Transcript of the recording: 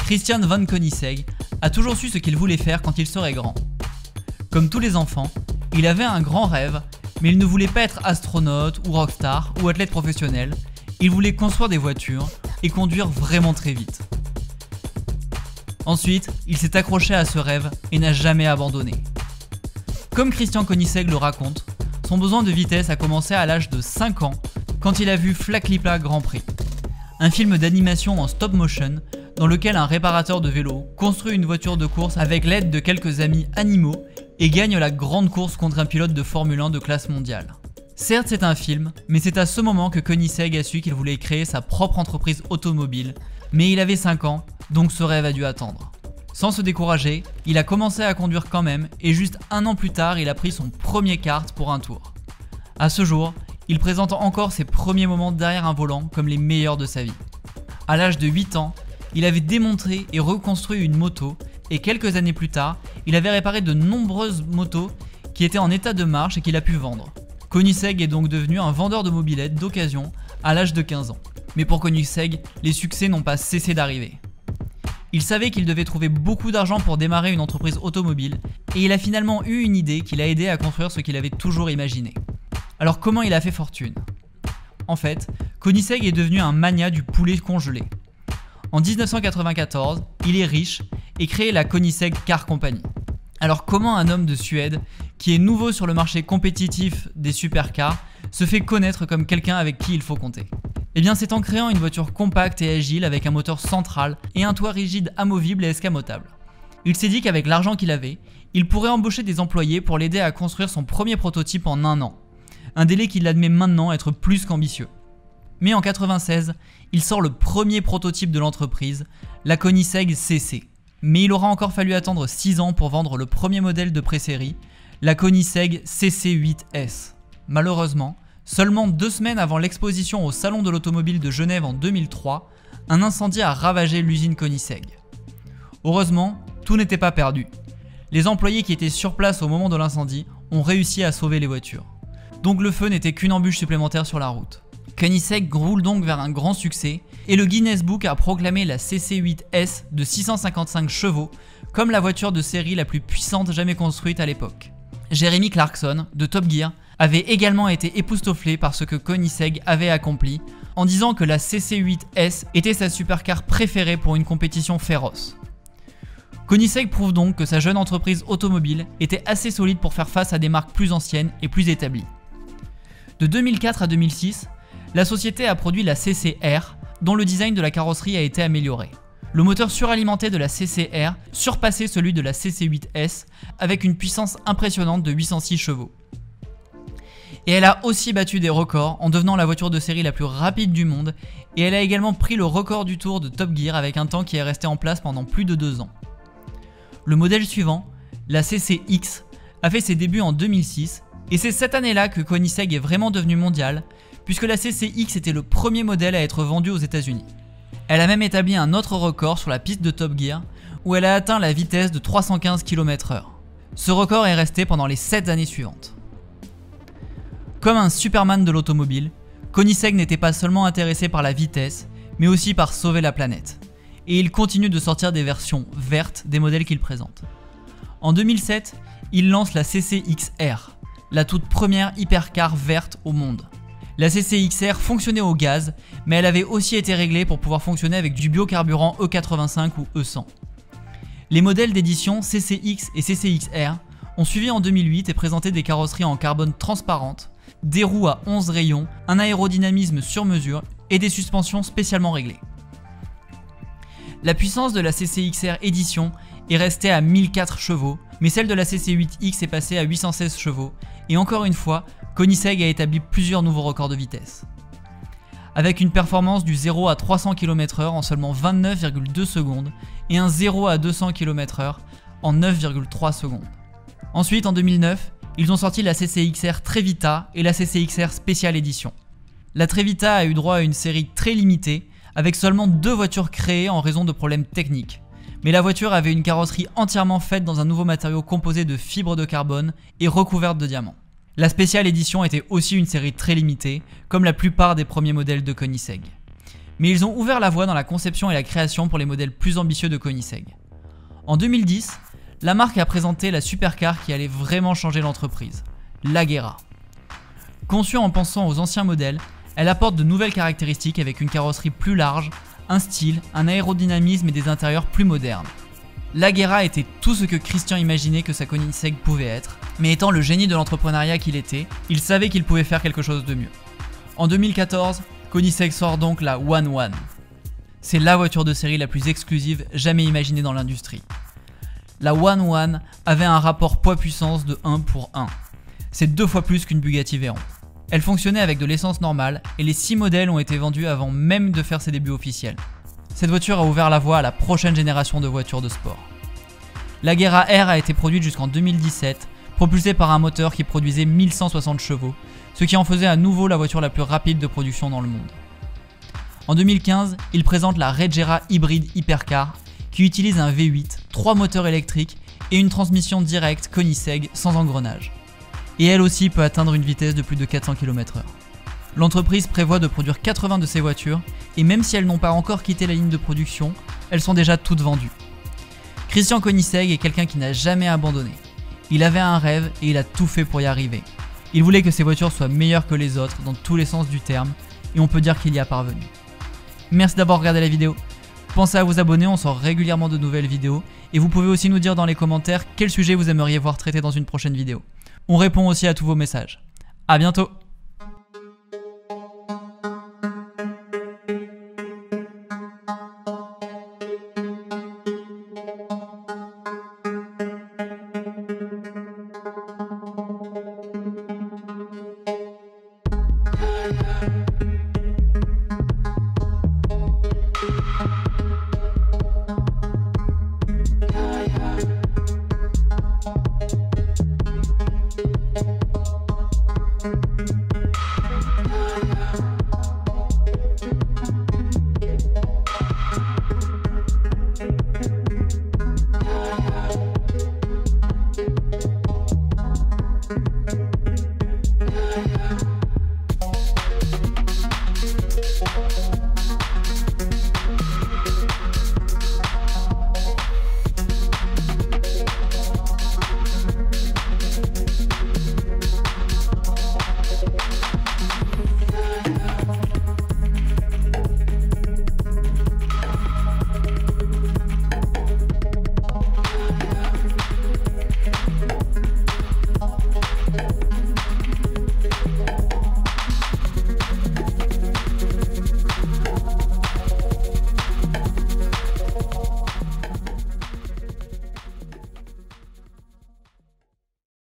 Christian von Koenigsegg a toujours su ce qu'il voulait faire quand il serait grand. Comme tous les enfants, il avait un grand rêve, mais il ne voulait pas être astronaute ou rockstar ou athlète professionnel, il voulait construire des voitures et conduire vraiment très vite. Ensuite, il s'est accroché à ce rêve et n'a jamais abandonné. Comme Christian Koenigsegg le raconte, son besoin de vitesse a commencé à l'âge de 5 ans quand il a vu Flaklipa Grand Prix, un film d'animation en stop motion dans lequel un réparateur de vélo construit une voiture de course avec l'aide de quelques amis animaux et gagne la grande course contre un pilote de Formule 1 de classe mondiale. Certes, c'est un film, mais c'est à ce moment que Koenigsegg a su qu'il voulait créer sa propre entreprise automobile, mais il avait 5 ans, donc ce rêve a dû attendre. Sans se décourager, il a commencé à conduire quand même et juste un an plus tard, il a pris son premier kart pour un tour. À ce jour, il présente encore ses premiers moments derrière un volant comme les meilleurs de sa vie. À l'âge de 8 ans, il avait démonté et reconstruit une moto et quelques années plus tard, il avait réparé de nombreuses motos qui étaient en état de marche et qu'il a pu vendre. Koenigsegg est donc devenu un vendeur de mobylettes d'occasion à l'âge de 15 ans. Mais pour Koenigsegg, les succès n'ont pas cessé d'arriver. Il savait qu'il devait trouver beaucoup d'argent pour démarrer une entreprise automobile et il a finalement eu une idée qui l'a aidé à construire ce qu'il avait toujours imaginé. Alors comment il a fait fortune? En fait, Koenigsegg est devenu un magnat du poulet congelé. En 1994, il est riche et crée la Koenigsegg Car Company. Alors comment un homme de Suède, qui est nouveau sur le marché compétitif des supercars, se fait connaître comme quelqu'un avec qui il faut compter? Eh bien c'est en créant une voiture compacte et agile avec un moteur central et un toit rigide amovible et escamotable. Il s'est dit qu'avec l'argent qu'il avait, il pourrait embaucher des employés pour l'aider à construire son premier prototype en 1 an. Un délai qu'il admet maintenant être plus qu'ambitieux. Mais en 1996, il sort le premier prototype de l'entreprise, la Koenigsegg CC. Mais il aura encore fallu attendre 6 ans pour vendre le premier modèle de pré-série, la Koenigsegg CC8S. Malheureusement, seulement 2 semaines avant l'exposition au Salon de l'Automobile de Genève en 2003, un incendie a ravagé l'usine Koenigsegg. Heureusement, tout n'était pas perdu. Les employés qui étaient sur place au moment de l'incendie ont réussi à sauver les voitures. Donc le feu n'était qu'une embûche supplémentaire sur la route. Koenigsegg roule donc vers un grand succès et le Guinness Book a proclamé la CC8S de 655 chevaux comme la voiture de série la plus puissante jamais construite à l'époque. Jeremy Clarkson de Top Gear avait également été époustouflé par ce que Koenigsegg avait accompli en disant que la CC8S était sa supercar préférée pour une compétition féroce. Koenigsegg prouve donc que sa jeune entreprise automobile était assez solide pour faire face à des marques plus anciennes et plus établies. De 2004 à 2006, la société a produit la CCR, dont le design de la carrosserie a été amélioré. Le moteur suralimenté de la CCR surpassait celui de la CC8S avec une puissance impressionnante de 806 chevaux. Et elle a aussi battu des records en devenant la voiture de série la plus rapide du monde et elle a également pris le record du Tour de Top Gear avec un temps qui est resté en place pendant plus de 2 ans. Le modèle suivant, la CCX, a fait ses débuts en 2006 et c'est cette année-là que Koenigsegg est vraiment devenu mondial puisque la CCX était le premier modèle à être vendu aux États-Unis. Elle a même établi un autre record sur la piste de Top Gear où elle a atteint la vitesse de 315 km/h. Ce record est resté pendant les 7 années suivantes. Comme un Superman de l'automobile, Koenigsegg n'était pas seulement intéressé par la vitesse, mais aussi par sauver la planète. Et il continue de sortir des versions vertes des modèles qu'il présente. En 2007, il lance la CCXR, la toute première hypercar verte au monde. La CCXR fonctionnait au gaz, mais elle avait aussi été réglée pour pouvoir fonctionner avec du biocarburant E85 ou E100. Les modèles d'édition CCX et CCXR ont suivi en 2008 et présenté des carrosseries en carbone transparentes, des roues à 11 rayons, un aérodynamisme sur mesure et des suspensions spécialement réglées. La puissance de la CCXR édition est restée à 1004 chevaux, mais celle de la CC8X est passée à 816 chevaux, et encore une fois, Koenigsegg a établi plusieurs nouveaux records de vitesse. Avec une performance du 0 à 300 km/h en seulement 29,2 secondes et un 0 à 200 km/h en 9,3 secondes. Ensuite, en 2009, ils ont sorti la CCXR Trevita et la CCXR Special Edition. La Trevita a eu droit à une série très limitée, avec seulement 2 voitures créées en raison de problèmes techniques. Mais la voiture avait une carrosserie entièrement faite dans un nouveau matériau composé de fibres de carbone et recouverte de diamants. La Special Edition était aussi une série très limitée, comme la plupart des premiers modèles de Koenigsegg. Mais ils ont ouvert la voie dans la conception et la création pour les modèles plus ambitieux de Koenigsegg. En 2010, la marque a présenté la supercar qui allait vraiment changer l'entreprise, l'Agera. Conçue en pensant aux anciens modèles, elle apporte de nouvelles caractéristiques avec une carrosserie plus large, un style, un aérodynamisme et des intérieurs plus modernes. L'Agera était tout ce que Christian imaginait que sa Koenigsegg pouvait être, mais étant le génie de l'entrepreneuriat qu'il était, il savait qu'il pouvait faire quelque chose de mieux. En 2014, Koenigsegg sort donc la One One. C'est la voiture de série la plus exclusive jamais imaginée dans l'industrie. La One One avait un rapport poids-puissance de 1 pour 1. C'est 2 fois plus qu'une Bugatti Veyron. Elle fonctionnait avec de l'essence normale et les 6 modèles ont été vendus avant même de faire ses débuts officiels. Cette voiture a ouvert la voie à la prochaine génération de voitures de sport. L'Agera R a été produite jusqu'en 2017, propulsée par un moteur qui produisait 1160 chevaux, ce qui en faisait à nouveau la voiture la plus rapide de production dans le monde. En 2015, il présente la Regera Hybrid Hypercar, qui utilise un V8, 3 moteurs électriques et une transmission directe Koenigsegg sans engrenage. Et elle aussi peut atteindre une vitesse de plus de 400 km/h. L'entreprise prévoit de produire 80 de ces voitures, et même si elles n'ont pas encore quitté la ligne de production, elles sont déjà toutes vendues. Christian Koenigsegg est quelqu'un qui n'a jamais abandonné. Il avait un rêve et il a tout fait pour y arriver. Il voulait que ses voitures soient meilleures que les autres dans tous les sens du terme, et on peut dire qu'il y a parvenu. Merci d'avoir regardé la vidéo. Pensez à vous abonner, on sort régulièrement de nouvelles vidéos, et vous pouvez aussi nous dire dans les commentaires quel sujet vous aimeriez voir traité dans une prochaine vidéo. On répond aussi à tous vos messages. A bientôt!